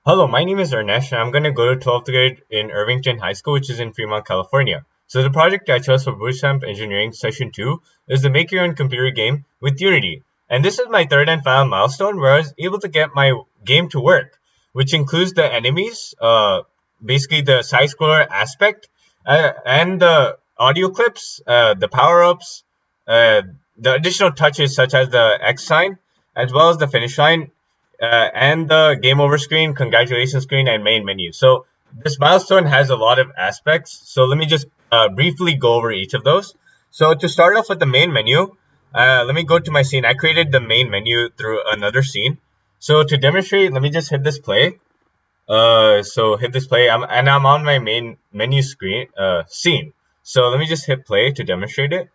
Hello, my name is Arnesh, and I'm going to go to 12th grade in Irvington High School, which is in Fremont, California. So the project I chose for Bootcamp Engineering Session 2 is the Make Your Own Computer Game with Unity. And this is my third and final milestone where I was able to get my game to work, which includes the enemies, basically the side-scroller aspect, and the audio clips, the power-ups, uh, the additional touches such as the X sign, as well as the finish line and the game over screen, congratulations screen, and main menu. So this milestone has a lot of aspects. So let me just briefly go over each of those. So to start off with the main menu, let me go to my scene. I created the main menu through another scene. So to demonstrate, let me just hit this play. So hit this play, and I'm on my main menu screen scene. So let me just hit play to demonstrate it.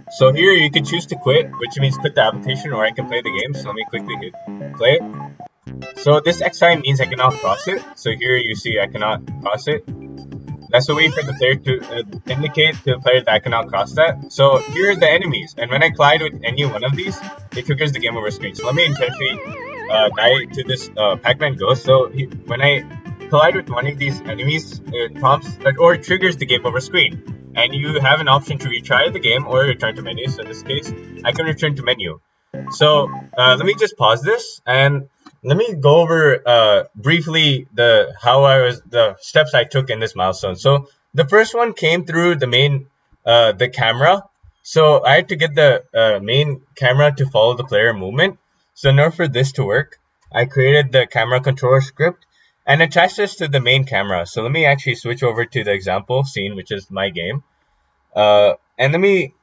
So here you can choose to quit, which means quit the application, or I can play the game. So let me quickly hit play. So this X sign means I cannot cross it. So here you see I cannot cross it. That's a way for the player to indicate to the player that I cannot cross that. So here are the enemies, and when I collide with any one of these, it triggers the game over screen. So let me intentionally die to this Pac-Man Ghost. So when I collide with one of these enemies, it prompts or it triggers the game over screen. And you have an option to retry the game or return to menu. So in this case, I can return to menu. So let me just pause this and let me go over briefly the steps I took in this milestone. So the first one came through the camera. So I had to get the main camera to follow the player movement. So in order for this to work, I created the camera controller script and attached this to the main camera. So let me actually switch over to the example scene, which is my game. And let me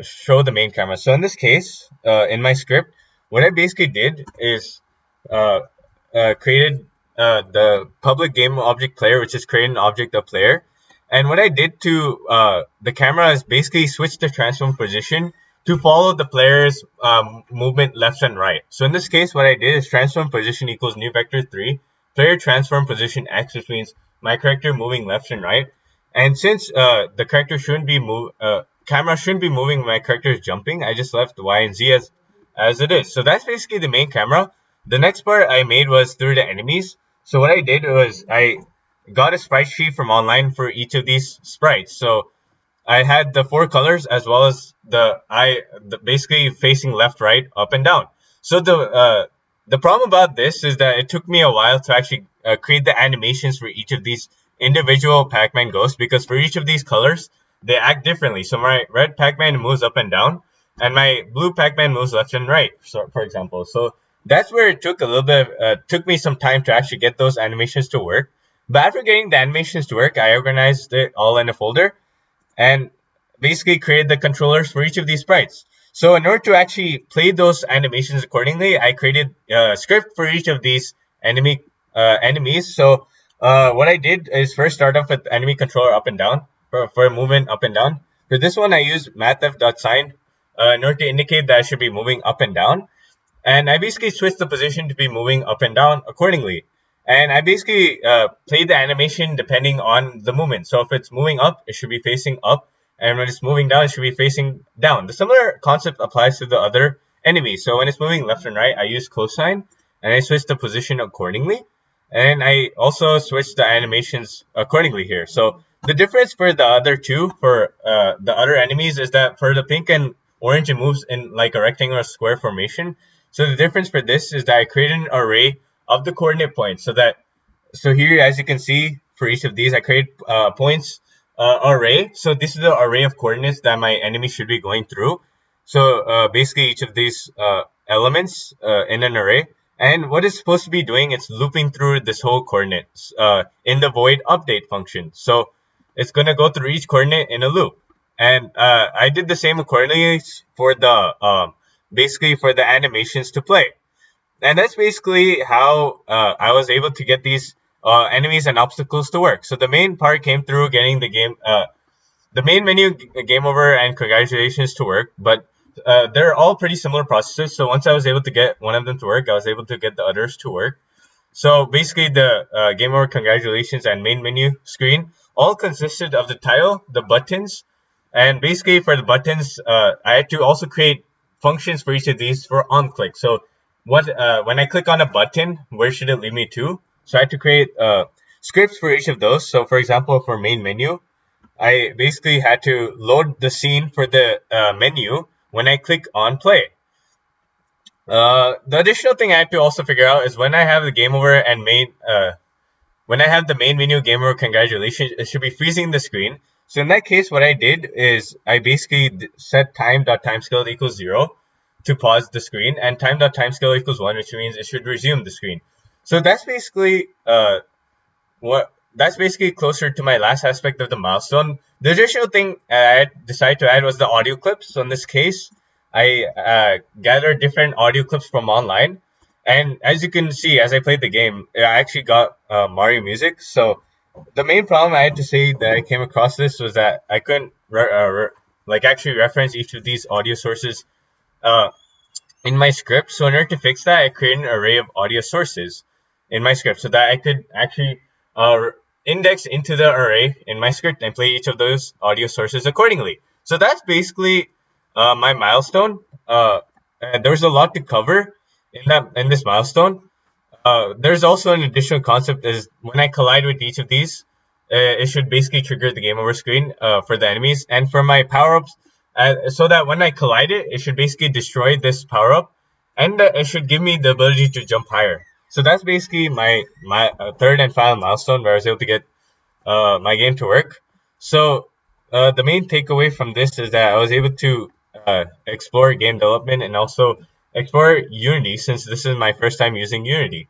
show the main camera. So in this case, in my script, what I basically did is uh, created the public game object player, which is create an object of player. And what I did to the camera is basically switch the transform position to follow the player's movement left and right. So in this case, what I did is transform position equals new vector 3, player transform position x, which means my character moving left and right. And since the character shouldn't be camera shouldn't be moving when my character is jumping, I just left Y and Z as it is. So that's basically the main camera. The next part I made was through the enemies. So what I did was I got a sprite sheet from online for each of these sprites. So I had the four colors as well as basically facing left, right, up, and down. So the problem about this is that it took me a while to actually create the animations for each of these individual Pac-Man ghosts, because for each of these colors they act differently. So my red Pac-Man moves up and down, and my blue Pac-Man moves left and right. So for example, so that's where it took a little bit. Took me some time to actually get those animations to work. But after getting the animations to work, I organized it all in a folder and basically create the controllers for each of these sprites. So in order to actually play those animations accordingly, I created a script for each of these enemies. So what I did is first start off with enemy controller up and down for movement up and down. For this one, I used mathf.sign in order to indicate that I should be moving up and down. And I basically switched the position to be moving up and down accordingly. And I basically played the animation depending on the movement. So if it's moving up, it should be facing up. And when it's moving down, it should be facing down. The similar concept applies to the other enemies. So when it's moving left and right, I use cosine and I switch the position accordingly. And I also switch the animations accordingly here. So the difference for the other two, for the other enemies, is that for the pink and orange, it moves in like a rectangular square formation. So the difference for this is that I created an array of the coordinate points. So here, as you can see, for each of these, I create points array. So this is the array of coordinates that my enemy should be going through. So basically, each of these elements in an array. And what it's supposed to be doing, it's looping through this whole coordinates in the void update function. So it's going to go through each coordinate in a loop. And I did the same accordingly for the basically for the animations to play. And that's basically how I was able to get these enemies and obstacles to work. So the main part came through getting the main menu game over and congratulations to work, but they're all pretty similar processes. So once I was able to get one of them to work, I was able to get the others to work. So basically the game over congratulations and main menu screen all consisted of the title, the buttons, and basically for the buttons, I had to also create functions for each of these for on click. So when I click on a button, where should it lead me to? So I had to create scripts for each of those. So for example, for main menu, I basically had to load the scene for the menu when I click on play. The additional thing I had to also figure out is when I have the game over and when I have the main menu game over congratulations, it should be freezing the screen. So in that case, what I did is I basically set time.timescale equals 0 to pause the screen, and time.timescale equals 1, which means it should resume the screen. So that's basically closer to my last aspect of the milestone. The additional thing I decided to add was the audio clips. So in this case, I gathered different audio clips from online, and as you can see, as I played the game, I actually got Mario music. So the main problem I had to say that I came across this was that I couldn't actually reference each of these audio sources uh, in my script. So in order to fix that, I created an array of audio sources in my script so that I could actually uh, index into the array in my script and play each of those audio sources accordingly. So that's basically my milestone. There's a lot to cover in this milestone. There's also an additional concept is when I collide with each of these, it should basically trigger the game over screen for the enemies. And for my power-ups, so that when I collide it, it should basically destroy this power-up, and it should give me the ability to jump higher. So that's basically my third and final milestone where I was able to get my game to work. So the main takeaway from this is that I was able to explore game development and also explore Unity, since this is my first time using Unity.